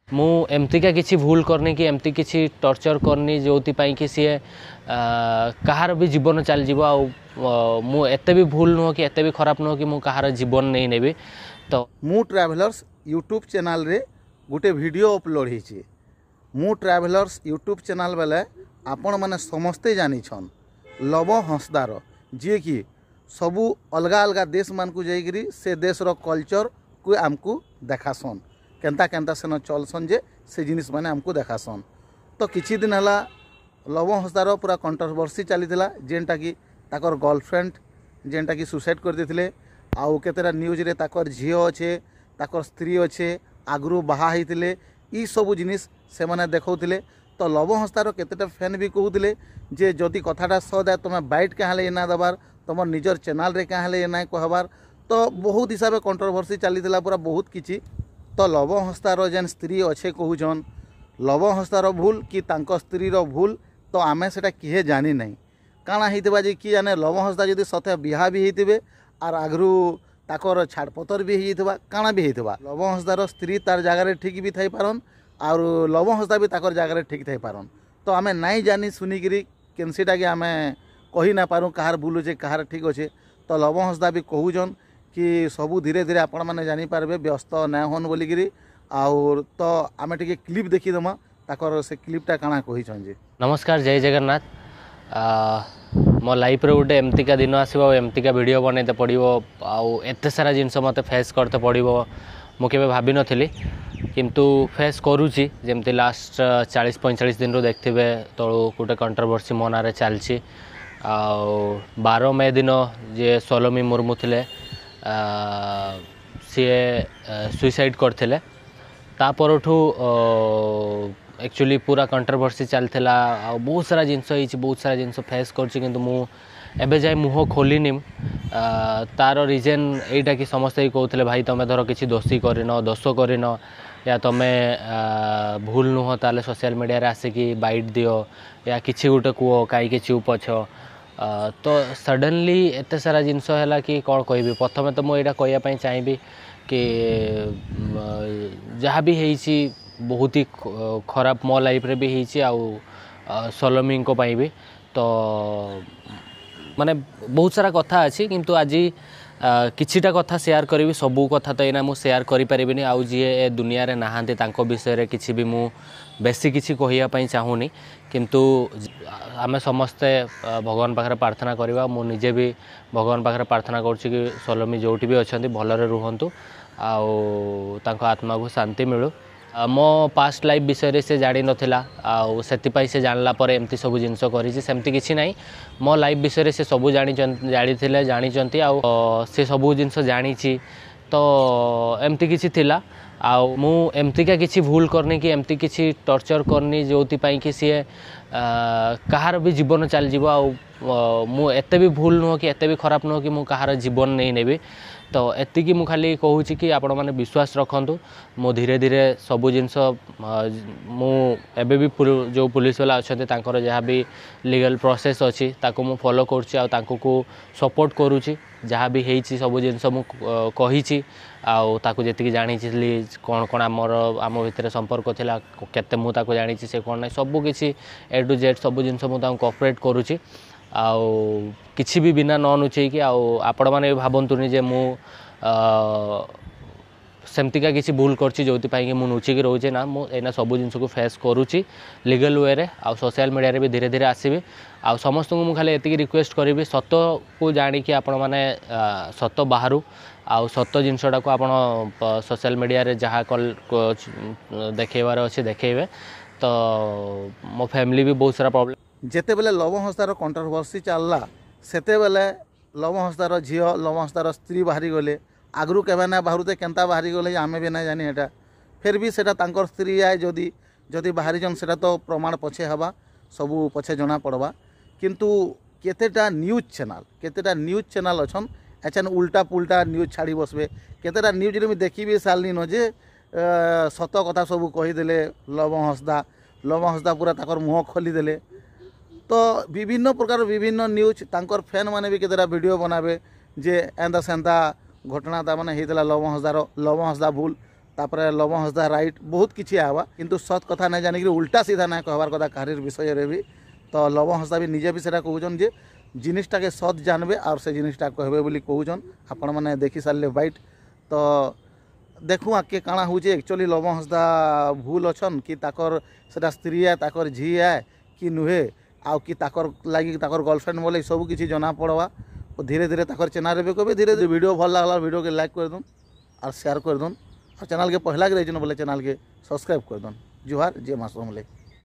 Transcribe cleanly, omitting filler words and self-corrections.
मु एमतीका किसी भूल करनी कि एमती किसी टर्चर करनी जो कि सी कहार भी जीवन चल मु एते भी भूल नुह कि एते भी खराब नुह कि मु कहार जीवन नहीं नेबी। तो मु ट्रैवलर्स यूट्यूब चैनल रे गोटे वीडियो अपलोड होइछि। मु ट्रैवलर्स यूट्यूब चैनल बेले आपण माने समस्ते जानी छन लव हंसदार जी कि सबू अलग अलग देश मान को जाइकरी से देश रो कल्चर को आमको देखासन केनता केनता सेन चलसन जे से जिनिस माने आमको देखासन। तो किछि दिन हला लव हंसदार पूरा कंट्रोवर्सी चलीथिला जेनटा कि ताकर गर्लफ्रेंड जेनटा कि सुसाइड कर देथिले आउ केतेरा न्यूज रे ताकर झियो अच्छे ताकर स्त्री अच्छे आगरू बाहा होइतिले ई सब जिनिस से माने देखौतिले। तो लव हंसदार केतेटा फैन भी कहूतिले जे जदि कथाटा सदा तुम बाइट क्या हेले ना दबार तुम निजर चैनल रे क्या हेले ना कहबार। तो बहुत हिसाब से कंट्रोवर्सी चलीथिला पूरा बहुत किछि। तो लव हंसदार जेन स्त्री अच्छे कहूछन लव हंसदार भूल कि तांको स्त्री रो भूल तो आमे सेटा किहे जानी नहीं काना हितबा जे कि जाने लव हंसदा जदि सते बिहा भी हितबे आर आगरू ताकर छाड़पतर भी हितबा काना भी हितबा लव हंसदार स्त्री तार जगह ठीक भी थाई पारन और लव हंसदा भी ताकर जगह ठीक थाई पारन। तो आमे नहीं जानी सुनिकी केनसीटा कि आमे कही ना पारूँ कहार भूल अच्छे कहार ठीक अच्छे। तो लव हंसदा भी कहूछन कि सबू धीरे धीरे आपण मैंने जानीपारे व्यस्त ना हन बोलिकी आउर। तो आमे टिके क्लिप देखीदमा ताकर से क्लिपटा काना कहिछन जे। नमस्कार जय जगन्नाथ। मो लाइफ रे गोटे एमतीका दिन आसो एमतीका वीडियो बनते पड़ो आउ एते सारा जिनस मत फेस करते पड़ो मु केबे भाभी नथिली किंतु फेस करूची जेमती लास्ट 40-45 दिन रो देखथिबे तळो गोटे कंट्रोवर्सी मो नारे चलची। आउ 12 मई दिन जे सोलोमी मुर्मू थिले सी सुइसाइड करथिले तापरठू एक्चुअली पूरा कंट्रोवर्सी चलता बहुत सारा जिनस बहुत सारा जिनस फेस करछि किंतु मु एबे जाय मुह खोलिनी तार रीजन एटा कि समस्त ही कहते भाई तुम धर किसी दोषी करन दोष करन या तुम भूल नुह ताले सोशल मीडिया रे आसिकी बाइट दियो या किसी गोटे कह कहीं चुप अछ। तो सडनली एत सारा जिनस है कि कौन कह प्रथम तो मुझे कहवाई चाहिए कि जहाँ भी है बहुत ही खराब मो लाइफ रे भी है आउ सोलोमी को भी। तो माने बहुत सारा कथा अच्छी किंतु आज किछिटा कथा शेयर करी सबू कथा तो एना मु शेयर करि परिबिनी आउ जी ए दुनिया रे नहांती तांको विषय रे किछि भी मु बेसी किछि कहिया पई चाहूनी किंतु आमे समस्ते भगवान पाखरे प्रार्थना करबा मु निजे भी भगवान पाखरे प्रार्थना करछि कि सोलोमी जोटी भी अछंती भलरे रुहंतु आउ तांको आत्मा को शांति मिलू। मो पास्ट लाइफ विषय से जानी नथिला आउ सेतिपई से जानला पर एमती सब जिनस करिछि सेमती किछि नाही मो लाइफ विषय से सब जानी जानिचंती आउ से सब जिनस जानिछि। तो एमती किछि थिला आउ मु एमतीका किछि भूल करनी कि एमती किछि टर्चर करनी जो कि सी कहार भी जीवन चल मु एते भी भूल नुह कि एते भी खराब नुह कि मु कहार जीवन नहीं नेबी। तो एतिकी मु खाली कहूँ कि आपण मैंने विश्वास रखु मु धीरे धीरे सबू जिनस मु एबे भी जो पुलिस वाला अच्छा जहाँ भी लीगल प्रोसेस अच्छी ताको मु फॉलो करुच्ची को सपोर्ट करुच्ची जहाँ भी होती सब जिनस मु कही आउ ताको जेतिकी जानी कौन कौन आम भितर संपर्क थिला केते मु ताको जानी से कौन ना सबू किसी ए टू जेड सब जिनस मु कोऑपरेट करुच्ची आउ किसी भी बिना न नुचेकी आपण मैंने भावतुनि जे मु सेमतिका किसी भूल करछि जोथिपाई कि मु नुचिकी रोचे ना मु एना सब जिनस को फेस करुच्ची लीगल वे रे आउ सोशल मीडिया रे भी धीरे धीरे आसीबी आउ समस्त को मु खाली एतिकी रिक्वेस्ट करी सत को जानी कि आपण माने सत बाहरु आउ सत जिनसटा को आपण सोशल मीडिया रे जहाँ कल देखेबार अच्छे देखेबे। तो मो फैमिली भी बहुत सारा प्रॉब्लम जेते बेले लव हंसदार कंट्रोवर्सी चलला सेते बेले लव हंसदार झियो लव हंसदार स्त्री बाहरी गले आगरू केबे ना बाहरुते केनता बाहरी गले आमे भी ना जानी एटा फिर भी सेटा तांकर स्त्री आए जदि जदि बाहरी जन सेटा तो प्रमाण पछे हवा सबू पछे जना पड़वा किंतु केतेटा न्यूज चैनल अच्छन एचन उल्टा पुल्टा न्यूज छाड़ी बसबे केतेटा न्यूज रे मैं देखी भी सालनी न जे सत कथा सबू कहीदेले लव हंसदा पूरा ताकर मुह खोलीदेले। तो विभिन्न प्रकार विभिन्न न्यूज तांकर फैन माने भी केतेटा वीडियो बनाबे जे एंदा सेंदा घटना ता माने हेतला लव हंसदा भूल तापर लव हंसदा राइट बहुत किसी आवा किंतु सत कथा नहीं जानिक उल्टा सीधा ना कहबार कथा कहार विषय रे भी तो लव हंसदा भी निजे भी सेटा कहून जे जिनिसटा के सत जानबे और से जिनिसटा कहबे बोली कहून आपण मैंने देखी सारे बाइट तो देखू आगे काଣା होचे एक्चुअली लव हंसदा भूल अच्छन कि ताकर सेटा स्त्री है ताकर झी है कि नुहे आउ कि ताकर लगी ताकर गर्लफ्रेंड बोले सब किसी जना पड़वा और धीरे धीरे ताकर चैनल रे कहबे धीरे धीरे वीडियो भल लागला वीडियो के लाइक कर दून और शेयर कर दून और चैनल के पहला के रही बोले चैनल के सब्सक्राइब कर दून। जुहार जय मां समले।